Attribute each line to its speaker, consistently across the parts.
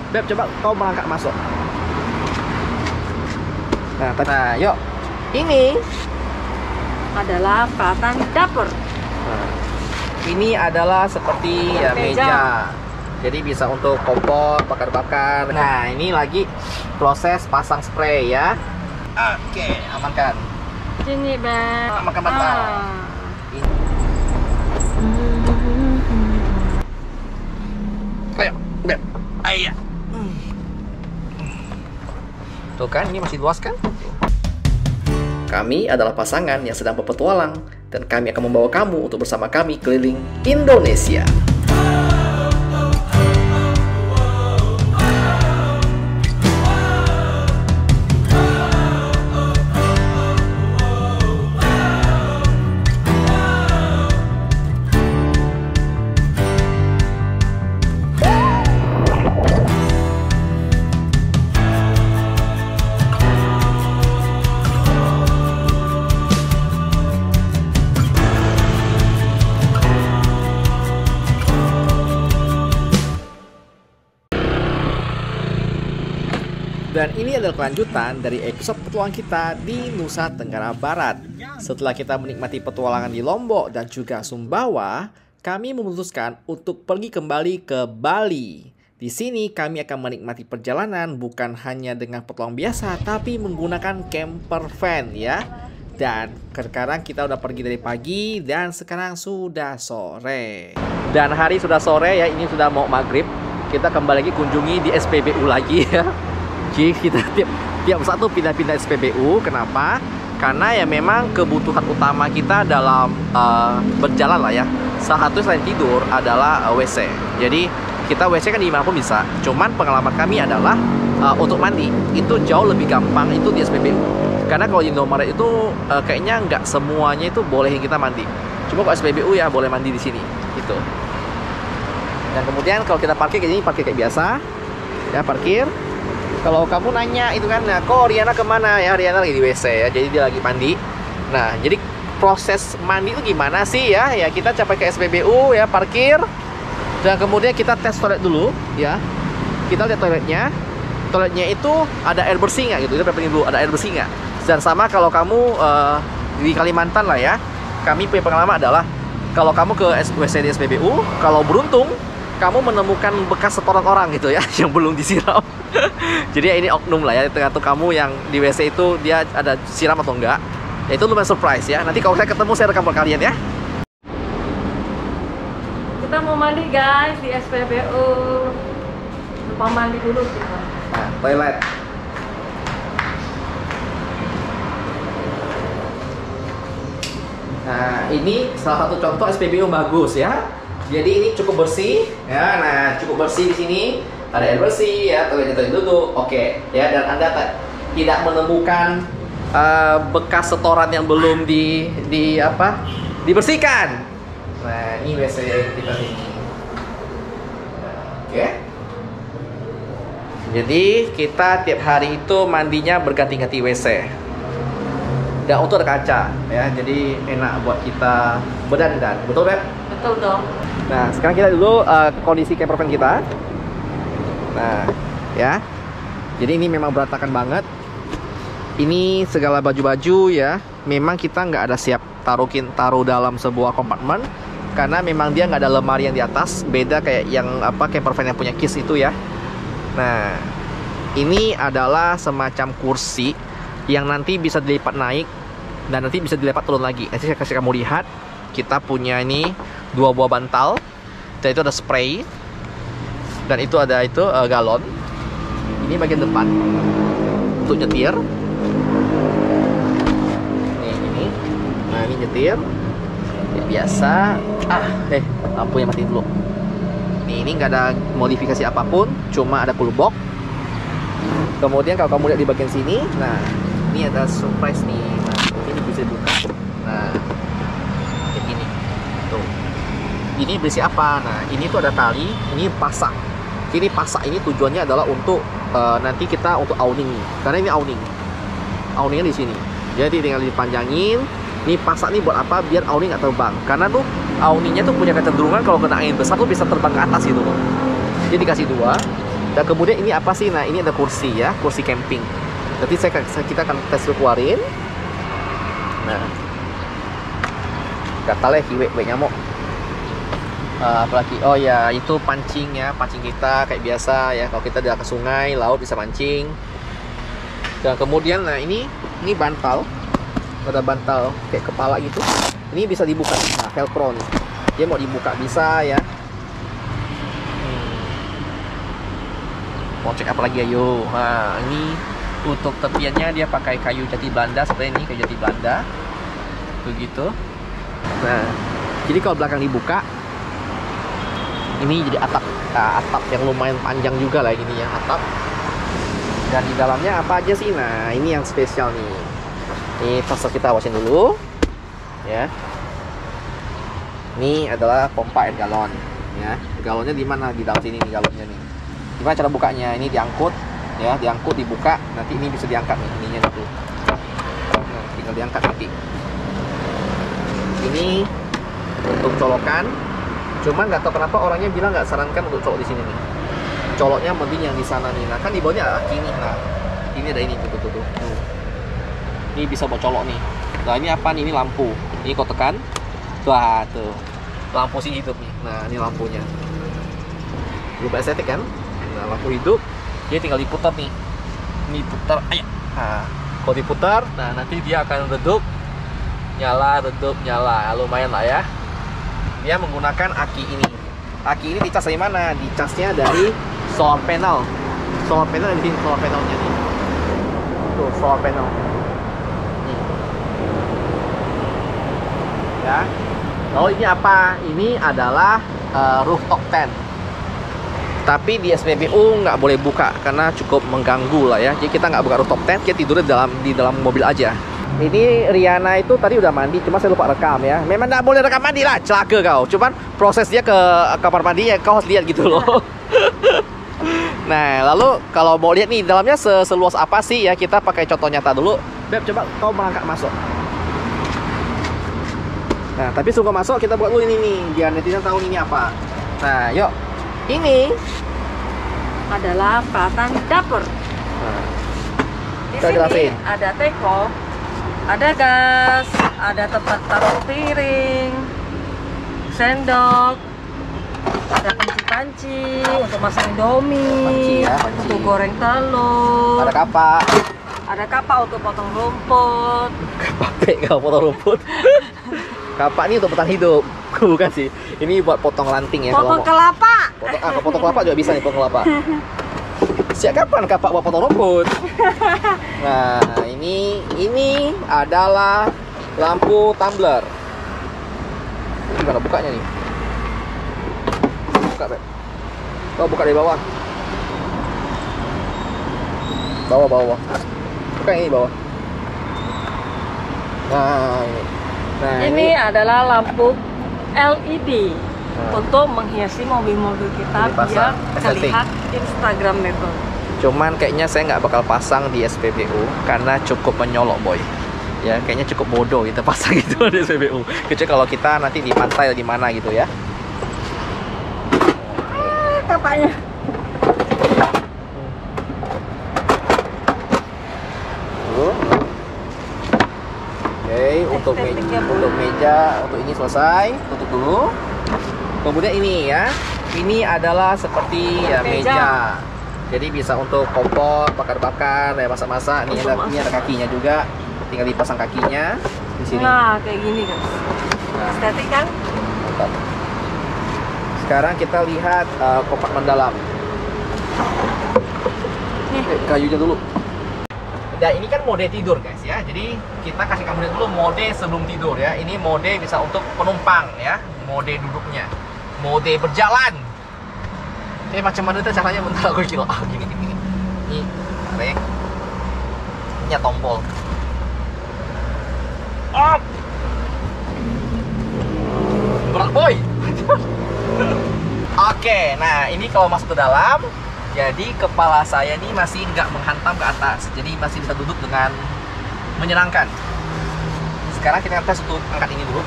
Speaker 1: Beb, coba kau melangkah masuk. Nah, yuk. Ini
Speaker 2: adalah peralatan dapur.
Speaker 1: Nah, ini adalah seperti ya, meja. Jadi bisa untuk kompor, bakar-bakar. Nah, ini lagi proses pasang spray ya. Oke, amankan.
Speaker 2: Sini, Beb.
Speaker 1: Makan bantal. Ayo, Beb. Ayo. Tuh kan, ini masih luas kan? Kami adalah pasangan yang sedang berpetualang, dan kami akan membawa kamu untuk bersama kami keliling Indonesia. Dan ini adalah kelanjutan dari episode petualangan kita di Nusa Tenggara Barat. Setelah kita menikmati petualangan di Lombok dan juga Sumbawa, kami memutuskan untuk pergi kembali ke Bali. Di sini kami akan menikmati perjalanan bukan hanya dengan petualang biasa, tapi menggunakan camper van ya. Dan sekarang kita udah pergi dari pagi dan sekarang sudah sore. Dan hari sudah sore ya, ini sudah mau maghrib. Kita kembali lagi kunjungi di SPBU lagi ya. Jadi kita tiap satu pindah-pindah SPBU. Kenapa? Karena ya memang kebutuhan utama kita dalam berjalan lah ya. Salah satu selain tidur adalah WC. Jadi kita WC kan dimanapun bisa. Cuman pengalaman kami adalah untuk mandi itu jauh lebih gampang itu di SPBU. Karena kalau di Indomaret itu kayaknya nggak semuanya itu bolehin kita mandi. Cuma kalau SPBU ya boleh mandi di sini gitu. Dan kemudian kalau kita parkir kayak gini, parkir kayak biasa ya, parkir. Kalau kamu nanya itu kan, nah kok Riana kemana ya? Riana lagi di WC ya, jadi dia lagi mandi. Nah, jadi proses mandi itu gimana sih ya? Ya kita capai ke SPBU ya, parkir. Dan kemudian kita tes toilet dulu ya. Kita lihat toiletnya. Toiletnya itu ada air bersih nggak gitu? Kita penting dulu ada air bersih nggak. Dan sama kalau kamu di Kalimantan lah ya. Kami punya pengalaman adalah kalau kamu ke WC di SPBU, kalau beruntung kamu menemukan bekas setoran orang gitu ya yang belum disiram. Jadi ya ini oknum lah ya, tergantung kamu yang di WC itu dia ada siram atau enggak. Ya itu lumayan surprise ya. Nanti kalau saya ketemu saya rekam buat kalian ya.
Speaker 2: Kita mau mandi guys di SPBU. Lupa mandi dulu kita.
Speaker 1: Nah, toilet. Nah, ini salah satu contoh SPBU bagus ya. Jadi ini cukup bersih ya. Nah, cukup bersih di sini. Ada air bersih ya, toiletnya duduk. Oke ya, dan Anda tidak menemukan bekas setoran yang belum dibersihkan. Nah, ini WC kita ini. Oke. Jadi kita tiap hari itu mandinya berganti-ganti WC. Dan untuk ada kaca ya, jadi enak buat kita berdandan. Betul, Beb?
Speaker 2: Betul dong.
Speaker 1: Nah, sekarang kita dulu kondisi camper van kita. Nah, ya. Jadi ini memang berantakan banget. Ini segala baju-baju ya. Memang kita nggak ada siap taruh dalam sebuah kompartemen karena memang dia nggak ada lemari yang di atas. Beda kayak yang camper van yang punya kis itu ya. Nah, ini adalah semacam kursi yang nanti bisa dilipat naik dan nanti bisa dilipat turun lagi. Nanti saya kasih kamu lihat. Kita punya ini 2 buah bantal. Dan itu ada spray. Dan itu ada galon. Ini bagian depan untuk nyetir. Ini. Nah, ini nyetir. Biasa. Lampunya mati dulu. Ini nggak ada modifikasi apapun, cuma ada cool box. Kemudian kalau kamu lihat di bagian sini, nah ini ada surprise nih. Nah, ini bisa dibuka. Nah, kayak gini. Tuh. Ini berisi apa? Nah, ini tuh ada tali. Ini pasak. Ini pasak ini tujuannya adalah untuk nanti kita untuk awning, karena ini awning. Awningnya di sini. Jadi tinggal dipanjangin. Ini pasak nih buat apa? Biar awning nggak terbang. Karena tuh awningnya tuh punya kecenderungan kalau kena angin besar tuh bisa terbang ke atas gitu loh. Jadi dikasih 2. Dan kemudian ini apa sih? Nah, ini ada kursi ya, kursi camping. Nanti kita akan tes keluarin. Nah, gatal ya, kiwe nyamuk. Apalagi, oh ya, itu pancing ya, pancing kita kayak biasa ya. Kalau kita ke sungai, laut bisa mancing. Dan kemudian, nah ini bantal, ada bantal kayak kepala gitu. Ini bisa dibuka, nah velcro nih. Dia mau dibuka bisa ya. Mau cek apa lagi ayo? Nah, ini untuk tepiannya dia pakai kayu jati Belanda seperti ini, kayu jati Belanda. Begitu. Nah, jadi kalau belakang dibuka, ini jadi atap. Nah, atap yang lumayan panjang juga lah ini ya, atap. Dan di dalamnya apa aja sih? Nah, ini yang spesial nih. Ini tas kita awasin dulu. Ya. Ini adalah pompa air galon. Ya, galonnya di mana? Di dalam sini nih galonnya nih. Gimana cara bukanya? Ini diangkut, ya, diangkut, dibuka. Nanti ini bisa diangkat nih, ininya itu. Nah, tinggal diangkat nanti. Ini untuk colokan. Cuman nggak tahu kenapa orangnya bilang nggak sarankan untuk colok di sini nih. Coloknya mending yang di sana nih. Nah, kan di bawahnya ada kaki nih. Nah, ini ada ini tuh. Ini bisa buat colok nih. Nah, ini apa nih? Ini lampu. Ini kau tekan. Tuh. Lampu sih hidup nih. Nah, ini lampunya. Lupa estetik kan? Nah, lampu hidup, dia tinggal diputar nih. Ini putar, ayo. Nah, kalau diputar, nah nanti dia akan redup, nyala, redup, nyala. Lumayan lah ya. Dia menggunakan aki ini. Aki ini dicas dari mana? Dicasnya dari solar panel. Solar panel di sini, solar panelnya nih. Tuh, solar panel. Nih. Ya. Lalu ini apa? Ini adalah rooftop tent. Tapi di SPBU nggak boleh buka karena cukup mengganggu lah ya. Jadi kita nggak buka rooftop tent, kita tidurnya di dalam mobil aja. Ini Riana itu tadi udah mandi, cuma saya lupa rekam ya. Memang nggak boleh rekam mandi lah, celaka kau. Cuman proses dia ke kamar mandi ya kau harus lihat gitu loh. Nah, lalu kalau mau lihat nih dalamnya seluas apa sih ya, kita pakai contoh nyata dulu. Beb, coba kau melangkah masuk. Nah, tapi sebelum masuk kita buat dulu ini nih, biar netizen tahu ini apa. Nah, yuk. Ini
Speaker 2: adalah peralatan dapur.
Speaker 1: Nah,
Speaker 2: Di
Speaker 1: kita
Speaker 2: sini
Speaker 1: jelasin.
Speaker 2: ada teko, ada gas, ada tempat taruh piring, sendok, ada panci-panci untuk masak indomie,
Speaker 1: Panci ya, panci.
Speaker 2: untuk goreng telur,
Speaker 1: Ada kapak.
Speaker 2: ada kapak untuk potong rumput.
Speaker 1: Pakai kau potong rumput. Kapak ini untuk bertahan hidup. Bukan sih. Ini buat potong ranting ya.
Speaker 2: Potong kelapa.
Speaker 1: Kalau potong kelapa juga bisa nih, potong kelapa. Sejak kapan kapak buat potong rumput? Nah, ini adalah lampu tumbler. Ini gimana bukanya nih? Buka, Beb. Oh, buka dari bawah. Bawah. Buka yang ini bawah. Nah, ini. Nah,
Speaker 2: Ini adalah lampu LED
Speaker 1: Nah.
Speaker 2: untuk menghiasi mobil-mobil kita
Speaker 1: Ini pasang
Speaker 2: biar
Speaker 1: estetik.
Speaker 2: terlihat Instagramable.
Speaker 1: Cuman kayaknya saya nggak bakal pasang di SPBU karena cukup menyolok boy. Ya kayaknya cukup bodoh kita pasang itu di SPBU. Kecuali kalau kita nanti di pantai atau di mana gitu ya.
Speaker 2: Kapaknya.
Speaker 1: Oke, untuk meja untuk ini selesai, tutup dulu. Kemudian ini ya, ini adalah seperti ya, meja. Jadi bisa untuk kompor, bakar-bakar, ya masak-masak. Ini ada kakinya juga, tinggal dipasang kakinya di sini.
Speaker 2: Nah, kayak gini guys.
Speaker 1: Nah,
Speaker 2: Estetik kan?
Speaker 1: mantap. Sekarang kita lihat kotak mendalam. Kayunya dulu. Dan ini kan mode tidur guys ya. Jadi kita kasih kamu lihat dulu mode sebelum tidur ya. Ini mode bisa untuk penumpang ya. Mode duduknya. Mode berjalan. Macam mana tuh caranya bentar aku kilo. Gini. Ini tarik. Ini tombol. Up. Berat boy. Oke, nah ini kalau masuk ke dalam. Jadi kepala saya ini masih nggak menghantam ke atas, jadi masih bisa duduk dengan menyenangkan. Sekarang kita tes untuk angkat ini dulu.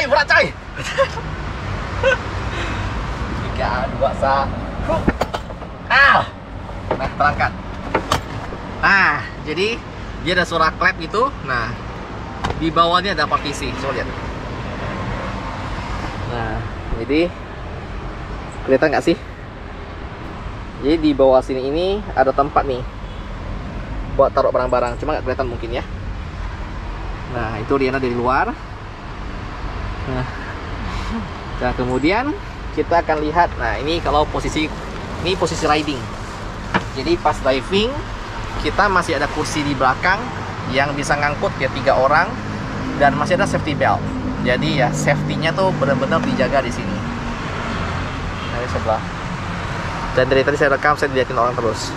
Speaker 1: berat coy. 3, 2, 1. Nah, terangkat. Nah, jadi dia ada suara klep gitu. Nah, di bawahnya ada partisi. Coba lihat. Nah, jadi kelihatan nggak sih? Jadi di bawah sini ini ada tempat nih buat taruh barang-barang. Cuma nggak kelihatan mungkin ya. Nah, itu Riana dari luar. Nah, kemudian kita akan lihat. Nah, ini kalau posisi riding. Jadi pas diving kita masih ada kursi di belakang yang bisa ngangkut ya 3 orang dan masih ada safety belt. Jadi ya safety-nya tuh benar-benar dijaga di sini. Dari sebelah. Dan dari tadi saya rekam, saya dilihatin orang terus.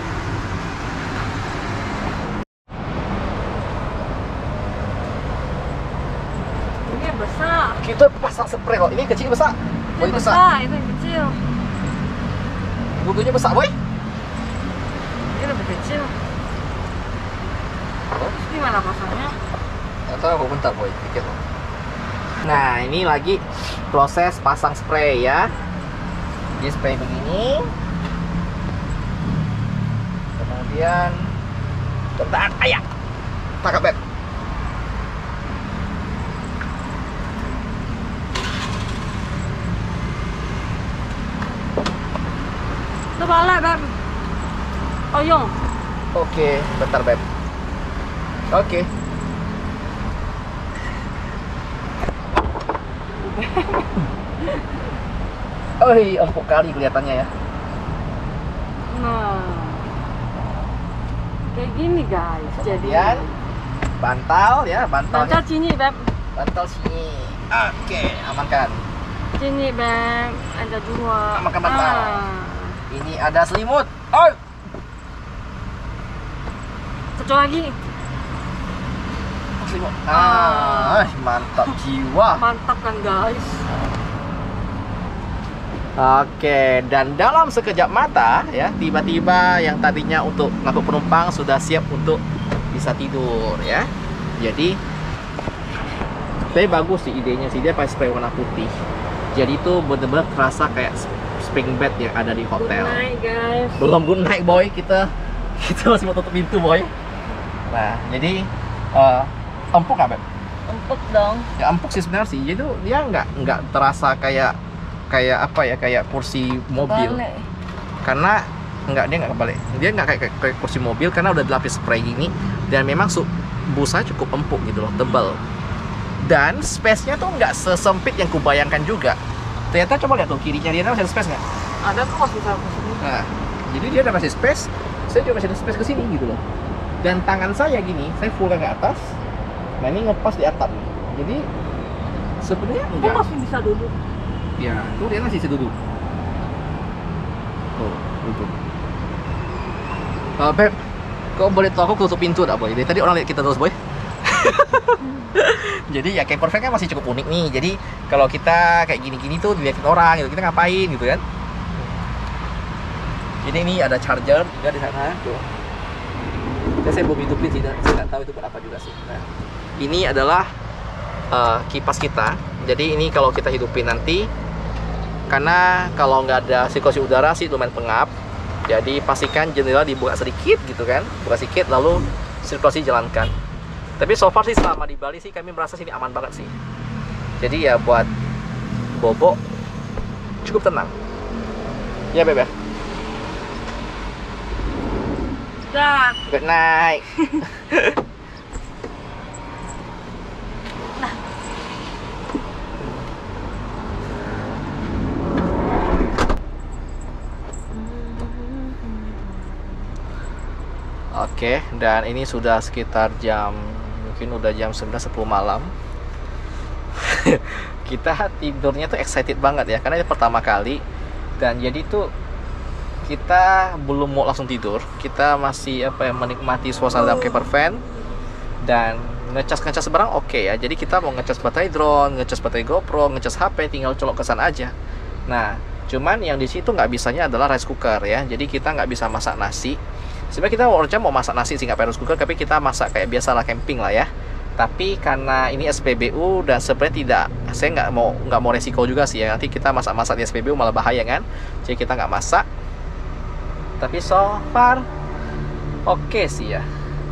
Speaker 2: Ini besar.
Speaker 1: Kita pasang spray kok. Ini kecil besar.
Speaker 2: Ini besar, itu yang kecil.
Speaker 1: Butuhnya besar, boy.
Speaker 2: Ini lebih kecil. Terus gimana pasangnya?
Speaker 1: Atau bentar, boy. Pikir. Nah, ini lagi proses pasang spray ya. Jadi spray begini. Kemudian bentar, ayah. Tangkap, Beb.
Speaker 2: Itu balik, Beb. Oyong.
Speaker 1: Oke, bentar, Beb. Oke. Oi, empuk kali kelihatannya ya.
Speaker 2: Nah, kayak gini guys.
Speaker 1: Kemudian bantal ya, bantalnya.
Speaker 2: Bantal sini, Beb.
Speaker 1: Bantal sini. Oke, amankan.
Speaker 2: Sini, Beb. Ada 2.
Speaker 1: Makan bantal. Ini ada selimut. Oh,
Speaker 2: satu lagi.
Speaker 1: selimut. Mantap jiwa.
Speaker 2: Mantap kan, guys.
Speaker 1: Oke, dan dalam sekejap mata ya, tiba-tiba yang tadinya untuk ngangkut penumpang sudah siap untuk bisa tidur ya. Jadi, tapi bagus sih idenya sih, dia pakai spray warna putih. Jadi itu benar-benar terasa kayak spring bed yang ada di hotel.
Speaker 2: Good night, guys.
Speaker 1: Belum good night, boy. Kita masih mau tutup pintu, boy. Nah, jadi empuk nggak, Beb?
Speaker 2: Empuk dong.
Speaker 1: Ya empuk sih sebenarnya sih. Jadi dia nggak terasa kayak apa ya, kayak kursi mobil.
Speaker 2: Balik.
Speaker 1: Karena dia nggak kebalik. Dia nggak kayak kursi mobil karena udah dilapis spray gini dan memang busanya cukup empuk gitu loh, tebal. Dan space-nya tuh nggak sesempit yang kubayangkan juga. Ternyata coba lihat tuh kirinya dia masih ada space nggak?
Speaker 2: Ada tuh kok bisa ke sini.
Speaker 1: Nah, jadi dia ada masih space. Saya juga masih ada space ke sini gitu loh. Dan tangan saya gini, saya full ke atas. Nah ini ngepas di atap nih. Jadi sebenarnya
Speaker 2: Kok
Speaker 1: enggak.
Speaker 2: masih bisa duduk?
Speaker 1: Ya, tuh dia masih duduk. Tuh, duduk. Beb, kau boleh tahu aku tutup pintu tak, boy? Dari tadi orang lihat kita terus, boy. Jadi ya camper van kan masih cukup unik nih. Jadi kalau kita kayak gini-gini tuh dilihatin orang gitu, kita ngapain gitu kan? Jadi ini ada charger juga di sana. Tuh. Saya belum hidupin sih, saya nggak tahu itu buat apa juga sih. Nah, ini adalah kipas kita. Jadi ini kalau kita hidupin nanti, karena kalau nggak ada sirkulasi udara sih lumayan pengap. Jadi pastikan jendela dibuka sedikit gitu kan, buka sedikit lalu sirkulasi jalankan. Tapi so far sih selama di Bali sih kami merasa sini aman banget sih. Jadi ya buat bobo cukup tenang. Ya Beb ya.
Speaker 2: Dan
Speaker 1: Good night. Oke, dan ini sudah sekitar mungkin udah jam 9.10 malam. Kita tidurnya tuh excited banget ya, karena ini pertama kali. Dan jadi tuh kita belum mau langsung tidur. Kita masih menikmati suasana dalam camper van dan ngecas barang oke ya. Jadi kita mau ngecas baterai drone, ngecas baterai GoPro, ngecas HP, tinggal colok ke sana aja. Nah, cuman yang di situ nggak bisanya adalah rice cooker ya. Jadi kita nggak bisa masak nasi. Sebenarnya kita mau masak nasi sih nggak pakai rice cooker, tapi kita masak kayak biasa lah camping lah ya. Tapi karena ini SPBU dan sebenarnya saya nggak mau resiko juga sih ya. Nanti kita masak-masak di SPBU malah bahaya kan. Jadi kita nggak masak. Tapi so far oke sih ya.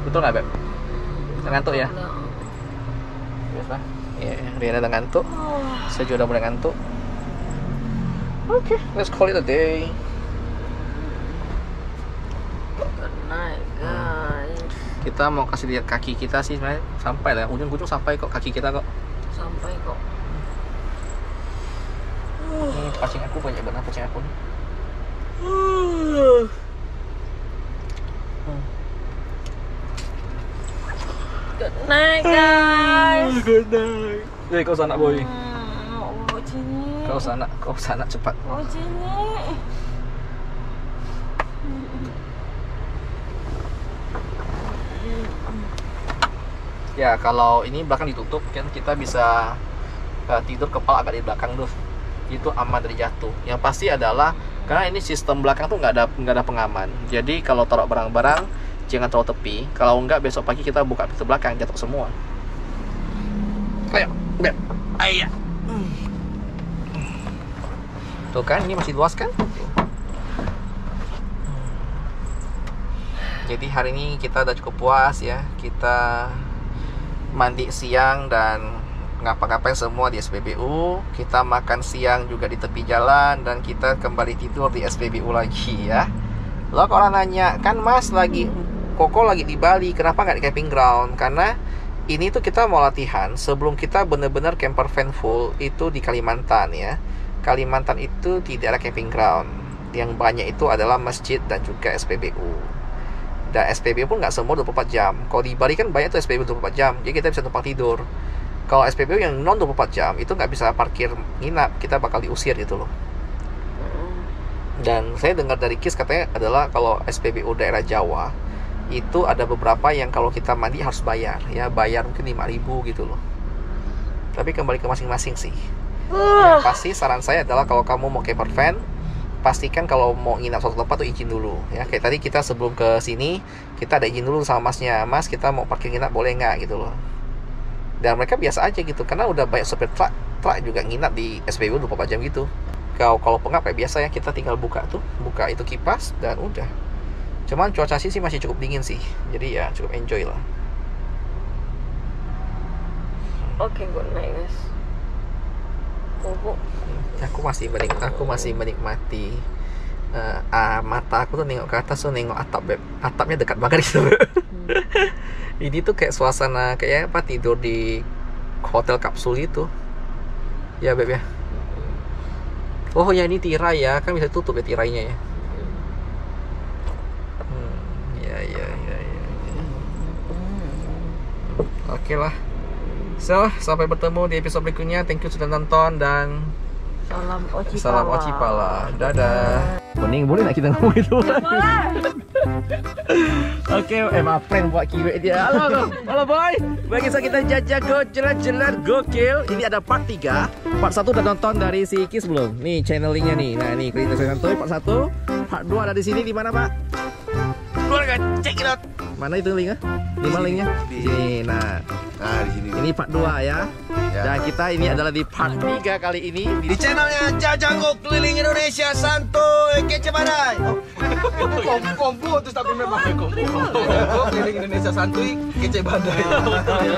Speaker 1: Betul nggak Beb? Ngantuk ya? Biasa. Ya, Riana udah ngantuk. Saya juga udah mulai ngantuk. Oke, let's call it a day.
Speaker 2: Good night, guys.
Speaker 1: Kita mau kasih lihat kaki kita sih sebenarnya sampai lah, ujung-ujung sampai kok kaki kita kok.
Speaker 2: Sampai kok.
Speaker 1: Ini pacing aku banyak banget pacing aku nih.
Speaker 2: Good night, guys.
Speaker 1: Good night. Kau sana boy.
Speaker 2: Mau sini.
Speaker 1: Kau sana cepat.
Speaker 2: Mau sini.
Speaker 1: Ya kalau ini belakang ditutup kan kita bisa tidur kepala agak di belakang tuh, itu aman dari jatuh. Yang pasti adalah karena ini sistem belakang tuh nggak ada pengaman, jadi kalau taruh barang-barang jangan taruh tepi. Kalau enggak besok pagi kita buka pintu belakang jatuh semua. Ayo, Beb. Ayo. Tuh kan ini masih luas kan? Jadi hari ini kita udah cukup puas ya. Kita mandi siang dan ngapa-ngapain semua di SPBU. Kita makan siang juga di tepi jalan dan kita kembali tidur di SPBU lagi ya. Lo kalau orang nanya, kan Mas Koko lagi di Bali, kenapa nggak di camping ground? Karena ini tuh kita mau latihan sebelum kita bener-bener camper van full itu di Kalimantan ya. Kalimantan itu tidak ada camping ground. Yang banyak itu adalah masjid dan juga SPBU. Dan SPBU pun nggak semua 24 jam. Kalau di Bali kan banyak tuh SPBU 24 jam, jadi kita bisa numpang tidur. Kalau SPBU yang non 24 jam itu nggak bisa parkir nginap, kita bakal diusir gitu loh. Dan saya dengar dari Kis katanya adalah kalau SPBU daerah Jawa itu ada beberapa yang kalau kita mandi harus bayar ya, bayar mungkin 5.000 gitu loh. Tapi kembali ke masing-masing sih. Yang pasti saran saya adalah kalau kamu mau camper van, pastikan kalau mau nginap suatu tempat tuh izin dulu ya. Kayak tadi kita sebelum ke sini kita ada izin dulu sama masnya, Mas kita mau parkir nginap boleh nggak gitu loh. Dan mereka biasa aja gitu karena udah banyak sopir truk juga nginap di SPBU 24 jam gitu. Kalau pengap kayak biasa ya, kita tinggal buka itu kipas dan udah. Cuman cuaca sih masih cukup dingin sih, jadi ya cukup enjoy lah.
Speaker 2: Oke, good night guys.
Speaker 1: Aku masih menikmati mata aku tuh nengok ke atas tuh nengok atap Beb. Atapnya dekat banget gitu. Ini tuh kayak suasana kayak apa, tidur di hotel kapsul gitu. Ya Beb ya. Oh ya ini tirai ya, kan bisa tutup ya tirainya ya. Ya. Oke lah. So, sampai bertemu di episode berikutnya. Thank you sudah nonton dan
Speaker 2: Salam
Speaker 1: Oci Pala. Dadah. Kuning boleh nak kita ngomong itu? Oke, maaf friend buat kiwek dia. Halo boy. Bagi kita jajah go jelat gokil. Ini ada part 3. Part 1 udah nonton dari si Kis belum? Nih channel linknya nih. Nah, ini klik santuy part 1. Part 2 ada di sini, di mana, Pak? Keluarga, check it out. Mana itu linknya? Di mana linknya? Di sini. Nah,
Speaker 3: di sini.
Speaker 1: ini part 2 ya. Dan kita ini adalah di part 3 kali ini
Speaker 3: Di channelnya Jajango Keliling Indonesia Santuy Kece Badai. Kombo terus tapi memang kombo. Keliling Indonesia Santuy Kece Badai.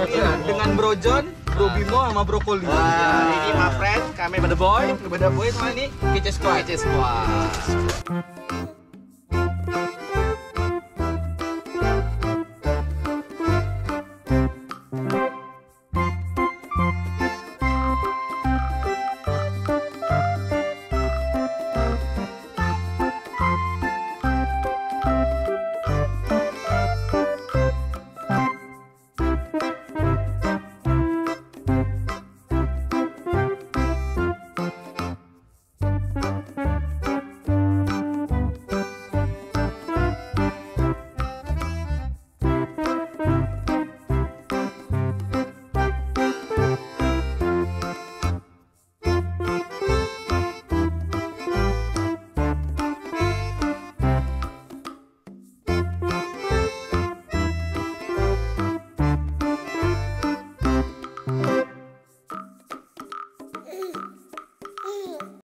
Speaker 3: Iya, dengan Bro John, Bro Bimo sama Brokoli.
Speaker 1: Ini my friend, kami Bada Boy
Speaker 3: Beda boy sama ini Kece Squad.
Speaker 1: Kece Squad.